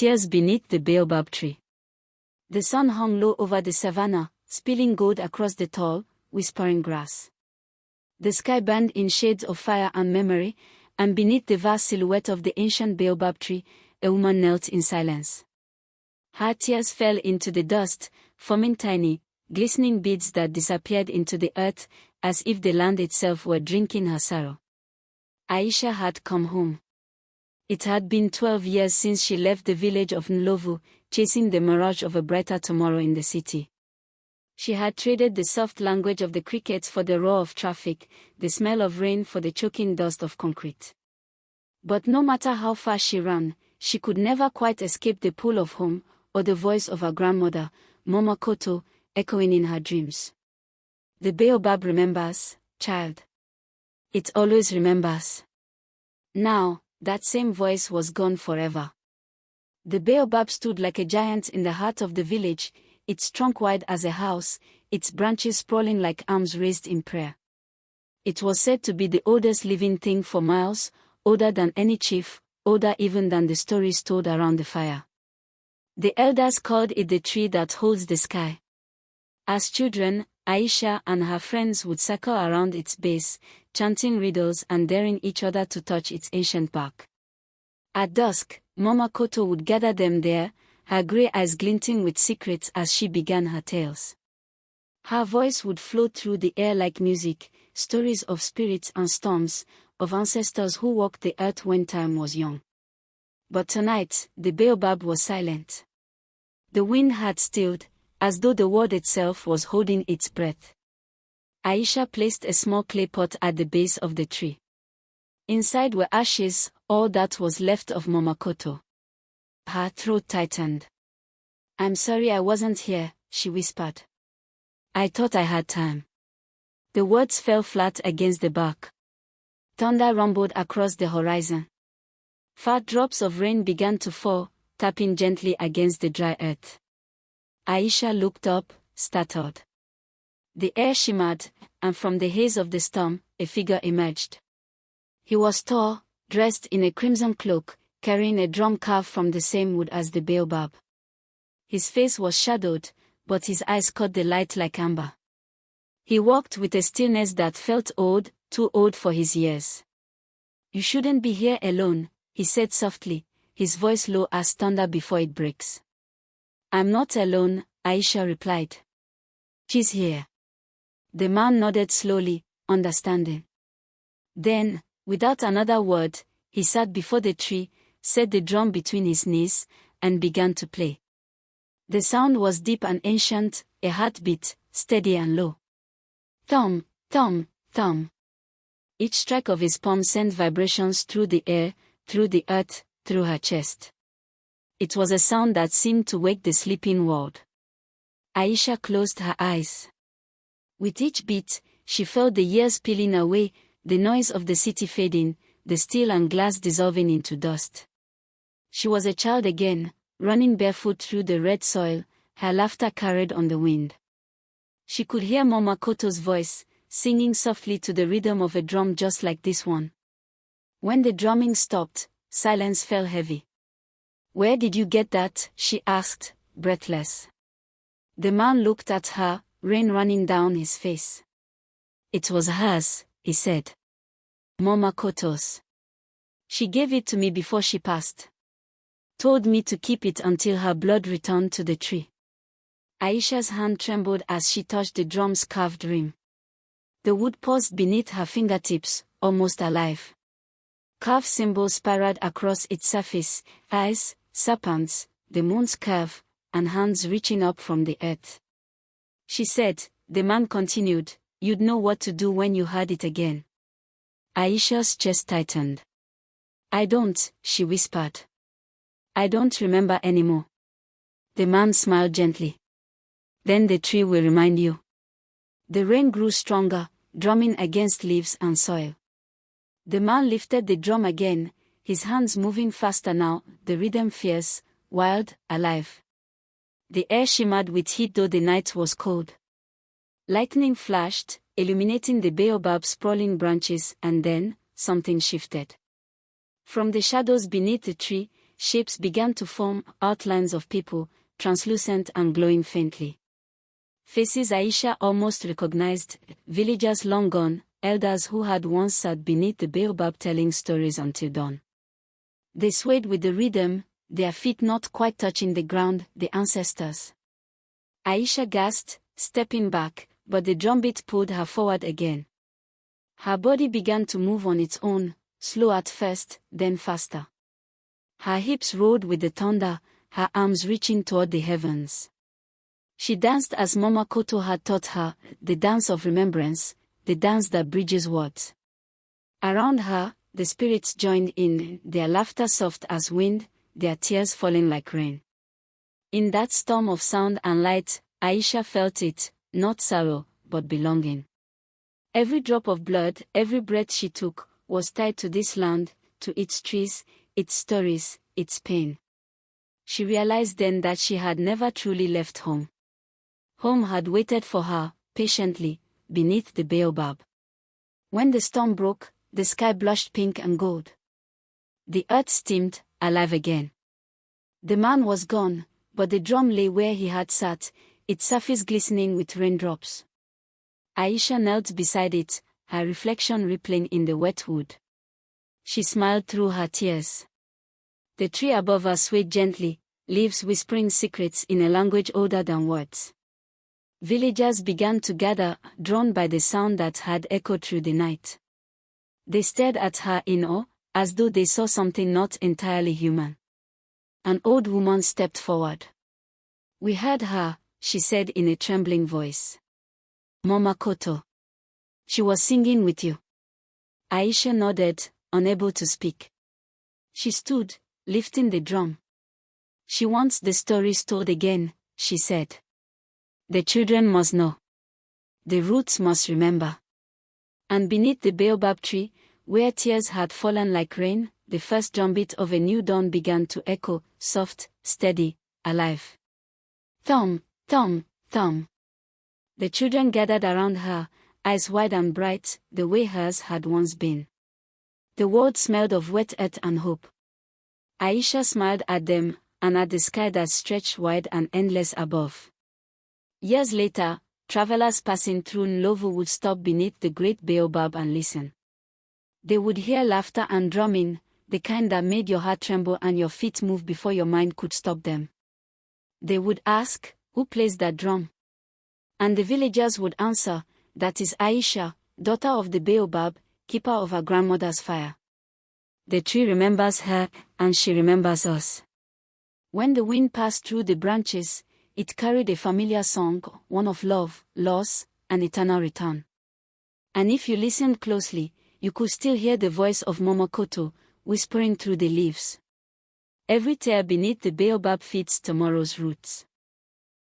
Tears beneath the baobab tree. The sun hung low over the savannah, spilling gold across the tall, whispering grass. The sky burned in shades of fire and memory, and beneath the vast silhouette of the ancient baobab tree, a woman knelt in silence. Her tears fell into the dust, forming tiny, glistening beads that disappeared into the earth, as if the land itself were drinking her sorrow. Aisha had come home. It had been 12 years since she left the village of Ndlovu, chasing the mirage of a brighter tomorrow in the city. She had traded the soft language of the crickets for the roar of traffic, the smell of rain for the choking dust of concrete. But no matter how far she ran, she could never quite escape the pull of home, or the voice of her grandmother, Mama Koto, echoing in her dreams. The baobab remembers, child. It always remembers. Now, that same voice was gone forever. The baobab stood like a giant in the heart of the village, its trunk wide as a house, its branches sprawling like arms raised in prayer. It was said to be the oldest living thing for miles, older than any chief, older even than the stories told around the fire. The elders called it the tree that holds the sky. As children, Aisha and her friends would circle around its base, chanting riddles and daring each other to touch its ancient bark. At dusk, Mama Koto would gather them there, her grey eyes glinting with secrets as she began her tales. Her voice would float through the air like music, stories of spirits and storms, of ancestors who walked the earth when time was young. But tonight, the baobab was silent. The wind had stilled, as though the world itself was holding its breath. Aisha placed a small clay pot at the base of the tree. Inside were ashes, all that was left of Mama Koto. Her throat tightened. "I'm sorry I wasn't here," she whispered. "I thought I had time." The words fell flat against the bark. Thunder rumbled across the horizon. Fat drops of rain began to fall, tapping gently against the dry earth. Aisha looked up, startled. The air shimmered, and from the haze of the storm, a figure emerged. He was tall, dressed in a crimson cloak, carrying a drum carved from the same wood as the baobab. His face was shadowed, but his eyes caught the light like amber. He walked with a stillness that felt old, too old for his years. "You shouldn't be here alone," he said softly, his voice low as thunder before it breaks. "I'm not alone," Aisha replied. "She's here." The man nodded slowly, understanding. Then, without another word, he sat before the tree, set the drum between his knees, and began to play. The sound was deep and ancient, a heartbeat, steady and low. Thump, thump, thump. Each strike of his palm sent vibrations through the air, through the earth, through her chest. It was a sound that seemed to wake the sleeping world. Aisha closed her eyes. With each beat, she felt the years peeling away, the noise of the city fading, the steel and glass dissolving into dust. She was a child again, running barefoot through the red soil, her laughter carried on the wind. She could hear Mama Koto's voice, singing softly to the rhythm of a drum just like this one. When the drumming stopped, silence fell heavy. "Where did you get that?" she asked, breathless. The man looked at her, rain running down his face. "It was hers," he said. "Mama Koto's. She gave it to me before she passed. Told me to keep it until her blood returned to the tree." Aisha's hand trembled as she touched the drum's carved rim. The wood paused beneath her fingertips, almost alive. Carved symbols spiraled across its surface, eyes, serpents, the moon's curve, and hands reaching up from the earth. She said, the man continued, "You'd know what to do when you heard it again." Aisha's chest tightened. "I don't," she whispered. "I don't remember anymore." The man smiled gently. "Then the tree will remind you." The rain grew stronger, drumming against leaves and soil. The man lifted the drum again, his hands moving faster now, the rhythm fierce, wild, alive. The air shimmered with heat though the night was cold. Lightning flashed, illuminating the baobab's sprawling branches, and then, something shifted. From the shadows beneath the tree, shapes began to form, outlines of people, translucent and glowing faintly. Faces Aisha almost recognized, villagers long gone, elders who had once sat beneath the baobab telling stories until dawn. They swayed with the rhythm, their feet not quite touching the ground, the ancestors. Aisha gasped, stepping back, but the drumbeat pulled her forward again. Her body began to move on its own, slow at first, then faster. Her hips rolled with the thunder, her arms reaching toward the heavens. She danced as Mama Koto had taught her, the dance of remembrance, the dance that bridges words. Around her, the spirits joined in, their laughter soft as wind, their tears falling like rain. In that storm of sound and light, Aisha felt it, not sorrow, but belonging. Every drop of blood, every breath she took, was tied to this land, to its trees, its stories, its pain. She realized then that she had never truly left home. Home had waited for her, patiently, beneath the baobab. When the storm broke, the sky blushed pink and gold. The earth steamed, alive again. The man was gone, but the drum lay where he had sat, its surface glistening with raindrops. Aisha knelt beside it, her reflection rippling in the wet wood. She smiled through her tears. The tree above her swayed gently, leaves whispering secrets in a language older than words. Villagers began to gather, drawn by the sound that had echoed through the night. They stared at her in awe, as though they saw something not entirely human. An old woman stepped forward. "We heard her," she said in a trembling voice. "Mama Koto. She was singing with you." Aisha nodded, unable to speak. She stood, lifting the drum. "She wants the stories told again," she said. "The children must know. The roots must remember." And beneath the baobab tree, where tears had fallen like rain, the first drumbeat of a new dawn began to echo, soft, steady, alive. Thump, thump, thump. The children gathered around her, eyes wide and bright, the way hers had once been. The world smelled of wet earth and hope. Aisha smiled at them, and at the sky that stretched wide and endless above. Years later, travelers passing through Nlovu would stop beneath the great baobab and listen. They would hear laughter and drumming, the kind that made your heart tremble and your feet move before your mind could stop them. They would ask, "Who plays that drum?" And the villagers would answer, "That is Aisha, daughter of the baobab, keeper of her grandmother's fire." The tree remembers her, and she remembers us. When the wind passed through the branches, it carried a familiar song, one of love, loss, and eternal return. And if you listened closely, you could still hear the voice of Mama Koto, whispering through the leaves. Every tear beneath the baobab feeds tomorrow's roots.